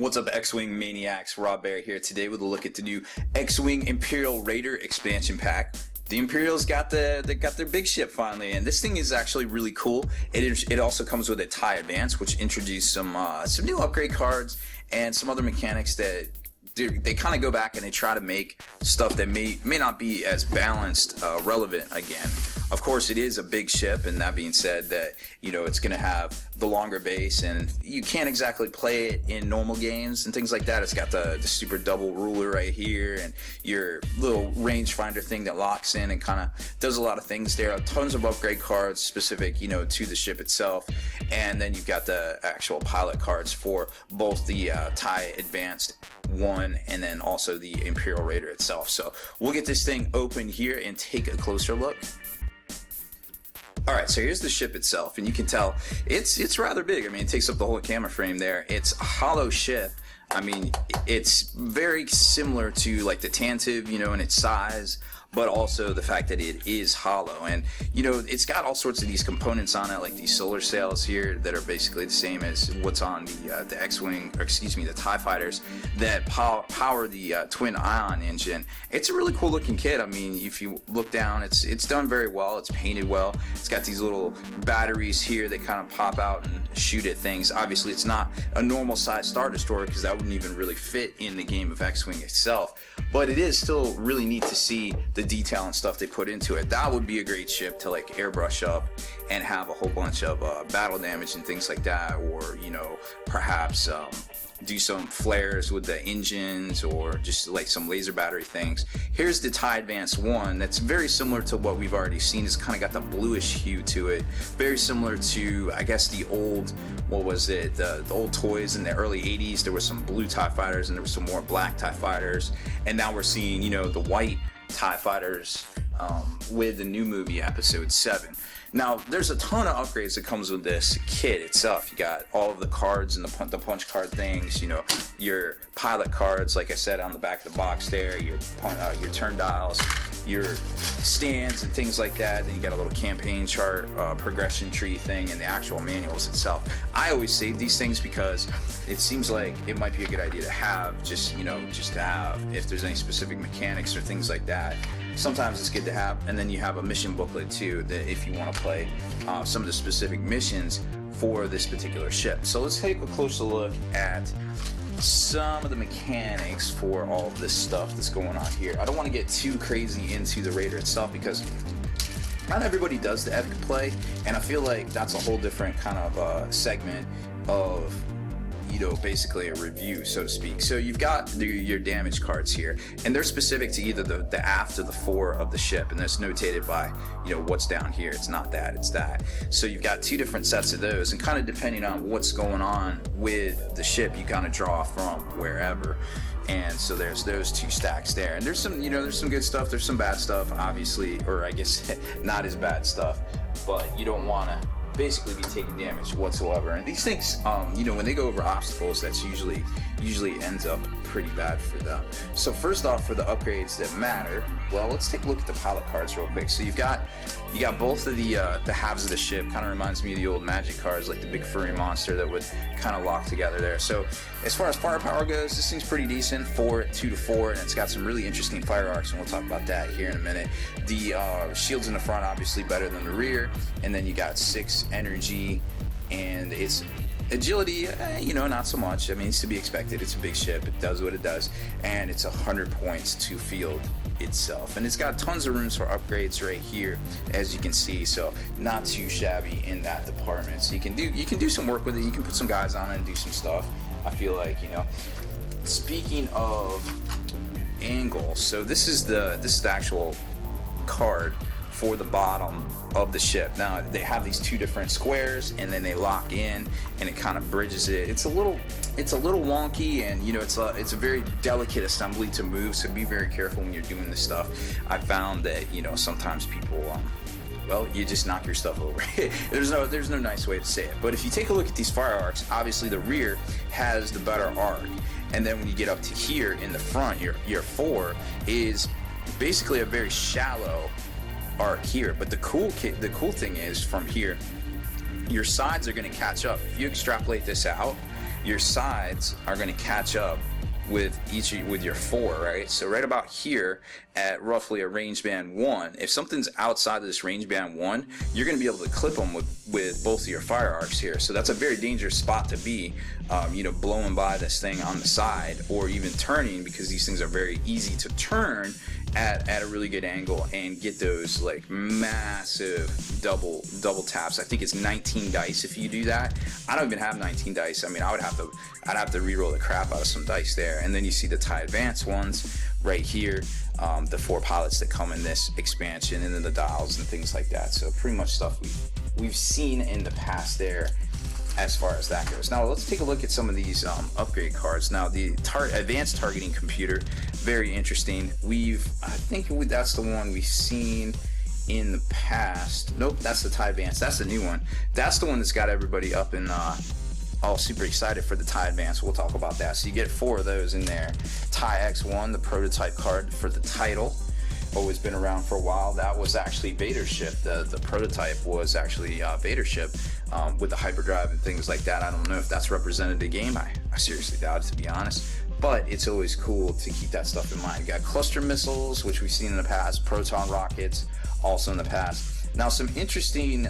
What's up, X-Wing Maniacs? Rob Bear here today with a look at the new X-Wing Imperial Raider expansion pack. The Imperials got their big ship finally, and this thing is actually really cool. It also comes with a TIE Advance, which introduced some new upgrade cards and some other mechanics that they kind of go back and they try to make stuff that may not be as balanced relevant again. Of course, it is a big ship, and that being said, that it's going to have the longer base, and you can't exactly play it in normal games and things like that. It's got the super double ruler right here, and your little rangefinder thing that locks in and kind of does a lot of things there. Tons of upgrade cards specific, to the ship itself, and then you've got the actual pilot cards for both the TIE Advanced 1 and then also the Imperial Raider itself. So we'll get this thing open here and take a closer look. Alright, so here's the ship itself, and you can tell it's rather big. I mean, it takes up the whole camera frame there. It's a hollow ship. I mean, it's very similar to like the Tantive, in its size, but also the fact that it is hollow. And it's got all sorts of these components on it, like these solar sails here that are basically the same as what's on the X-Wing, or excuse me, the TIE fighters that power the twin ion engine. It's a really cool looking kit. I mean, if you look down, it's done very well. It's painted well. It's got these little batteries here that kind of pop out and shoot at things. Obviously, it's not a normal size Star Destroyer because that wouldn't even really fit in the game of X-Wing itself. But it is still really neat to see the detail and stuff they put into it. That would be a great ship to like airbrush up and have a whole bunch of battle damage and things like that, or perhaps do some flares with the engines, or just like some laser battery things. Here's the TIE Advance 1 that's very similar to what we've already seen. It's kind of got the bluish hue to it, very similar to, I guess, the old, the old toys in the early 80s. There were some blue TIE fighters and there were some more black TIE fighters, and now we're seeing the white TIE fighters with the new movie Episode 7. Now, there's a ton of upgrades that comes with this kit itself. You got all of the cards and the punch card things, your pilot cards, like I said, on the back of the box there, your turn dials, your stands and things like that. Then you got a little campaign chart, progression tree thing, and the actual manuals itself. I always save these things because it seems like it might be a good idea to have, just to have, if there's any specific mechanics or things like that. Sometimes it's good to have. And then you have a mission booklet too, that if you want to play some of the specific missions for this particular ship. So let's take a closer look at some of the mechanics for all of this stuff that's going on here. I don't want to get too crazy into the Raider itself because not everybody does the epic play, and I feel like that's a whole different kind of segment of basically a review, so to speak. So you've got your damage cards here, and they're specific to either the aft or the fore of the ship, and that's notated by what's down here. It's not that, it's that. So you've got two different sets of those, and kind of depending on what's going on with the ship, you kind of draw from wherever. And so there's those two stacks there, and there's some there's some good stuff, there's some bad stuff, obviously, or I guess not as bad stuff, but you don't want to basically be taking damage whatsoever. And these things, when they go over obstacles, that's usually ends up pretty bad for them. So first off, for the upgrades that matter, well, let's take a look at the pilot cards real quick. So you got both of the halves of the ship. Kind of reminds me of the old Magic cards, like the big furry monster that would kind of lock together there. So as far as firepower goes, this thing's pretty decent, 2 to 4, and it's got some really interesting fire arcs, and we'll talk about that here in a minute. The shields in the front obviously better than the rear, and then you got 6 energy, and its agility, not so much. I mean, it's to be expected. It's a big ship. It does what it does, and it's 100 points to field itself, and it's got tons of rooms for upgrades right here, as you can see. So not too shabby in that department. So you can do some work with it. You can put some guys on it and do some stuff. I feel like Speaking of angles, so this is the actual card for the bottom of the ship. Now they have these two different squares, and then they lock in, and it kind of bridges it. It's a little wonky, and it's a very delicate assembly to move, so be very careful when you're doing this stuff. I found that sometimes people you just knock your stuff over. there's no nice way to say it. But if you take a look at these fire arcs, obviously the rear has the better arc, and then when you get up to here in the front, your fore is basically a very shallow arc here. But the cool thing is, from here, your sides are going to catch up. If you extrapolate this out, your sides are going to catch up with your 4, right? So right about here at roughly a range band 1, if something's outside of this range band 1, you're going to be able to clip them with both of your fire arcs here. So that's a very dangerous spot to be, blowing by this thing on the side, or even turning, because these things are very easy to turn at a really good angle and get those like massive double taps. I think it's 19 dice if you do that. I don't even have 19 dice. I mean, I'd have to re-roll the crap out of some dice there. And then you see the TIE Advanced ones right here, the 4 pilots that come in this expansion, and then the dials and things like that. So pretty much stuff we've seen in the past there as far as that goes. Now let's take a look at some of these upgrade cards. Now the advanced targeting computer, very interesting. I think that's the one we've seen in the past. Nope, that's the TIE Advanced. That's the new one. That's the one that's got everybody up and all super excited for the TIE Advanced. We'll talk about that. So you get 4 of those in there. TIE X1, the prototype card for the title, always been around for a while. That was actually Vader's ship. The prototype was actually Vader's ship, with the hyperdrive and things like that. I don't know if that's represented in the game. I seriously doubt it, to be honest. But it's always cool to keep that stuff in mind. You got cluster missiles, which we've seen in the past. Proton rockets, also in the past. Now some interesting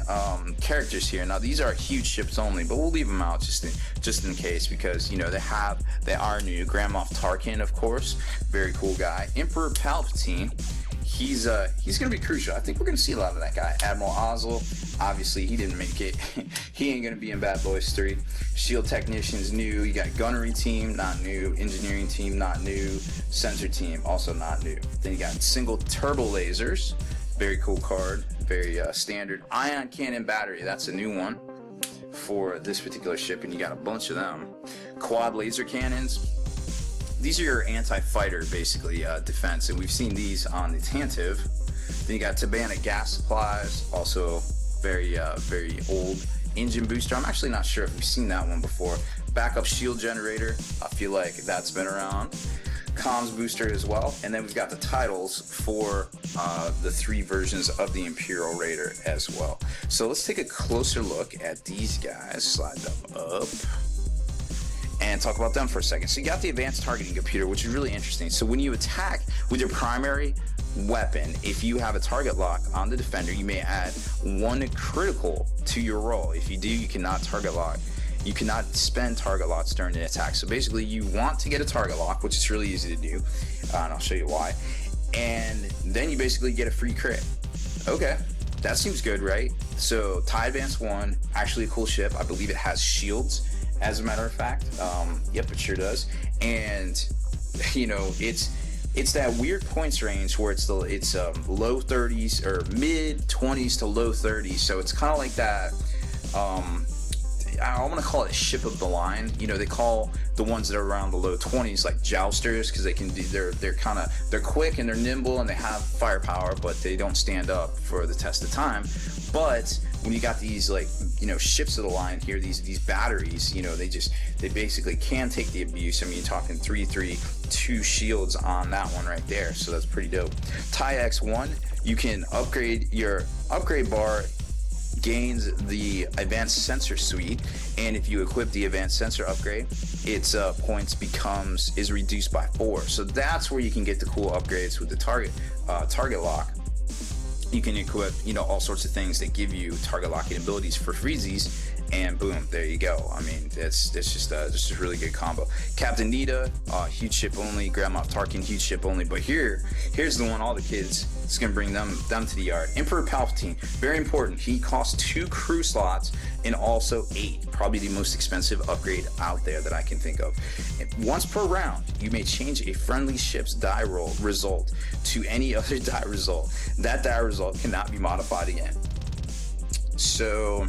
characters here. Now these are huge ships only, but we'll leave them out just in case, because they are new. Grand Moff Tarkin, of course, very cool guy. Emperor Palpatine. He's gonna be crucial. I think we're gonna see a lot of that guy. Admiral Ozzel, obviously he didn't make it. He ain't gonna be in Bad Boys 3. Shield Technicians new. You got Gunnery Team, not new. Engineering Team, not new. Sensor Team, also not new. Then you got Single Turbo Lasers, very cool card, very standard. Ion Cannon Battery, that's a new one for this particular ship, and you got a bunch of them. Quad Laser Cannons. These are your anti-fighter, basically, defense, and we've seen these on the Tantive. Then you got Tabana Gas Supplies, also very old. Engine Booster, I'm actually not sure if we've seen that one before. Backup Shield Generator, I feel like that's been around. Comms Booster as well, and then we've got the titles for the 3 versions of the Imperial Raider as well. So let's take a closer look at these guys, slide them up, and talk about them for a second. So you got the advanced targeting computer, which is really interesting. So when you attack with your primary weapon, if you have a target lock on the defender, you may add 1 critical to your roll. If you do, you cannot target lock. You cannot spend target locks during the attack. So basically you want to get a target lock, which is really easy to do, and I'll show you why. And then you basically get a free crit. Okay, that seems good, right? So TIE Advanced 1, actually a cool ship. I believe it has shields, as a matter of fact. Yep, it sure does. And it's that weird points range where it's low 30s or mid 20s to low 30s. So it's kind of like that. I want to call it a ship of the line. They call the ones that are around the low 20s like jousters, because they're quick and they're nimble and they have firepower, but they don't stand up for the test of time. But when you got these ships of the line here, these batteries, they basically can take the abuse. I mean, you're talking 2 shields on that one right there, so that's pretty dope. TIE X1, you can upgrade your upgrade bar. Gains the advanced sensor suite, and if you equip the advanced sensor upgrade, its points is reduced by 4. So that's where you can get the cool upgrades with the target lock. You can equip all sorts of things that give you target locking abilities for freezies, and boom, there you go. I mean, it's just a really good combo. Captain Nita, huge ship only. Grand Moff Tarkin, huge ship only. But here's the one all the kids, it's gonna bring them to the yard. Emperor Palpatine, very important. He costs 2 crew slots and also 8. Probably the most expensive upgrade out there that I can think of. Once per round, you may change a friendly ship's die roll result to any other die result. That die result cannot be modified again. So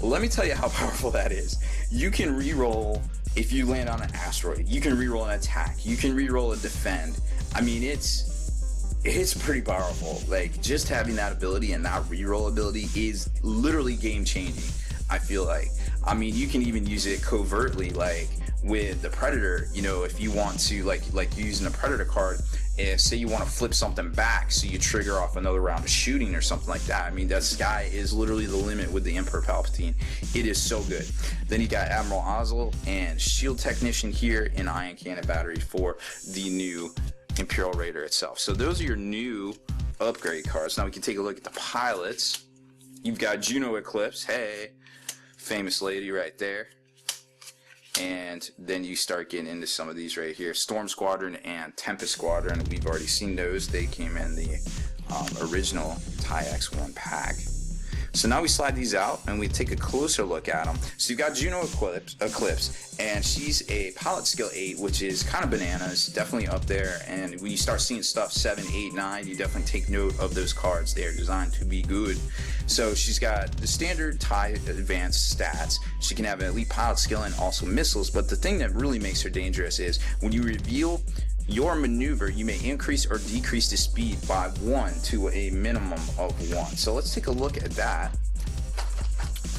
let me tell you how powerful that is. You can reroll if you land on an asteroid. You can reroll an attack. You can reroll a defend. I mean, it's pretty powerful. Like, just having that ability and that reroll ability is literally game changing, I feel like. I mean, you can even use it covertly, like with the Predator, if you want to, like using a Predator card if say you want to flip something back so you trigger off another round of shooting or something like that. I mean, that sky is literally the limit with the Emperor Palpatine. It is so good. Then you got Admiral Ozzel and Shield Technician here in Ion Cannon Battery for the new Imperial Raider itself. So those are your new upgrade cards. Now we can take a look at the pilots. You've got Juno Eclipse, hey, famous lady right there. And then you start getting into some of these right here. Storm Squadron and Tempest Squadron. We've already seen those. They came in the original TIE X1 pack. So now we slide these out and we take a closer look at them. So you've got Juno Eclipse, and she's a pilot skill 8, which is kind of bananas, definitely up there. And when you start seeing stuff 7, 8, 9, you definitely take note of those cards. They are designed to be good. So she's got the standard TIE advanced stats. She can have an elite pilot skill and also missiles. But the thing that really makes her dangerous is when you reveal your maneuver, you may increase or decrease the speed by 1 to a minimum of 1. So let's take a look at that.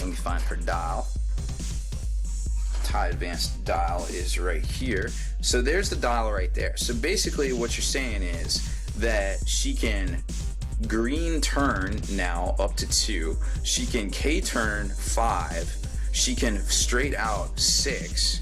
Let me find her dial. TIE Advanced dial is right here. So there's the dial right there. So basically what you're saying is that she can green turn now up to 2. She can K turn 5. She can straight out 6.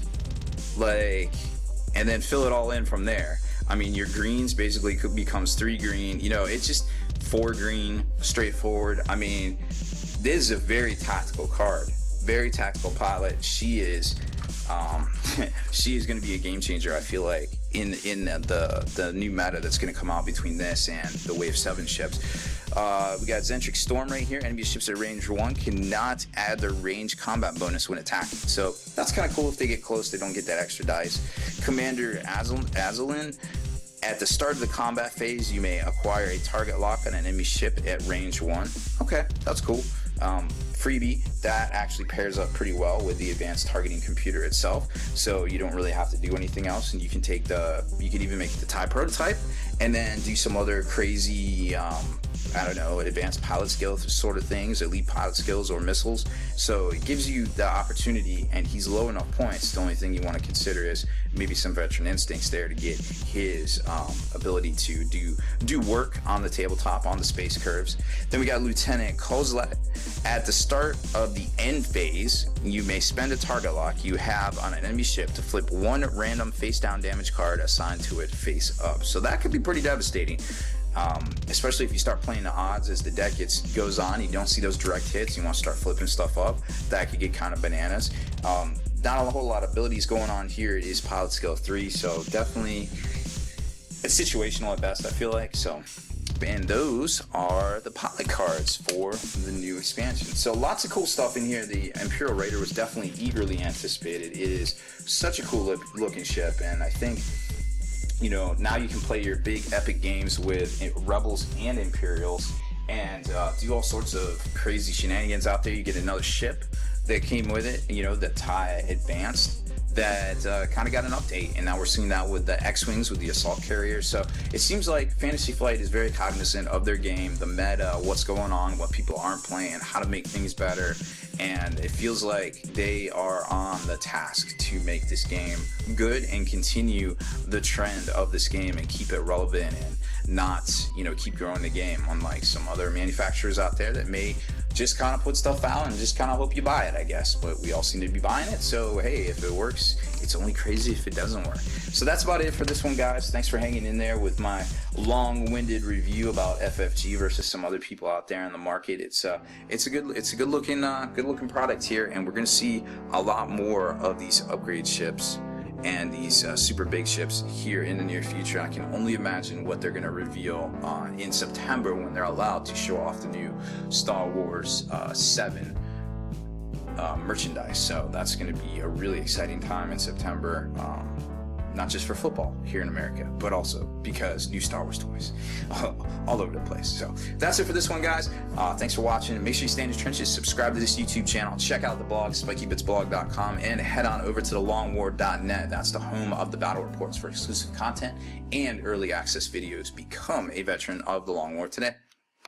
And then fill it all in from there. I mean, your greens basically becomes 3 green. You know, it's just 4 green, straightforward. I mean, this is a very tactical card. Very tactical pilot. She is she is going to be a game changer, I feel like, in the new meta that's going to come out between this and the Wave 7 ships. We got Zentric Storm right here. Enemy ships at range 1 cannot add their range combat bonus when attacking. So that's kind of cool. If they get close, they don't get that extra dice. Commander Azulin. At the start of the combat phase, you may acquire a target lock on an enemy ship at range 1. Okay, that's cool. Freebie, that actually pairs up pretty well with the advanced targeting computer itself, so you don't really have to do anything else, and you can take you can even make the TIE prototype and then do some other crazy I don't know, advanced pilot skill sort of things, elite pilot skills or missiles. So it gives you the opportunity, and he's low enough points. The only thing you want to consider is maybe some veteran instincts there to get his ability to do work on the tabletop, on the space curves. Then we got Lieutenant Kozlet. At the start of the end phase, you may spend a target lock you have on an enemy ship to flip 1 random face down damage card assigned to it face up. So that could be pretty devastating. Especially if you start playing the odds as the deck goes on, you don't see those direct hits, you want to start flipping stuff up, that could get kind of bananas. Not a whole lot of abilities going on here. It is pilot skill 3, so definitely it's situational at best, I feel like. So, and those are the pilot cards for the new expansion. So lots of cool stuff in here. The Imperial Raider was definitely eagerly anticipated. It is such a cool looking ship, and I think, you know, now you can play your big epic games with Rebels and Imperials and do all sorts of crazy shenanigans out there. You get another ship that came with it, you know, the TIE Advanced, that kind of got an update, and now we're seeing that with the X-Wings, with the assault carriers. So it seems like Fantasy Flight is very cognizant of their game, the meta, what's going on, what people aren't playing, how to make things better, and it feels like they are on the task to make this game good and continue the trend of this game and keep it relevant and not, you know, keep growing the game, unlike some other manufacturers out there that may just kind of put stuff out and just kind of hope you buy it, I guess. But we all seem to be buying it, so hey, if it works, it's only crazy if it doesn't work. So that's about it for this one, guys. Thanks for hanging in there with my long-winded review about FFG versus some other people out there in the market. It's a good looking product here, and we're gonna see a lot more of these upgrade ships and these super big ships here in the near future. I can only imagine what they're going to reveal in September when they're allowed to show off the new Star Wars 7 merchandise. So that's going to be a really exciting time in September, not just for football here in America, but also because new Star Wars toys all over the place. So that's it for this one, guys. Thanks for watching. Make sure you stay in the trenches, subscribe to this YouTube channel, check out the blog, spikybitsblog.com, and head on over to thelongwar.net. That's the home of the battle reports for exclusive content and early access videos. Become a veteran of the Long War today.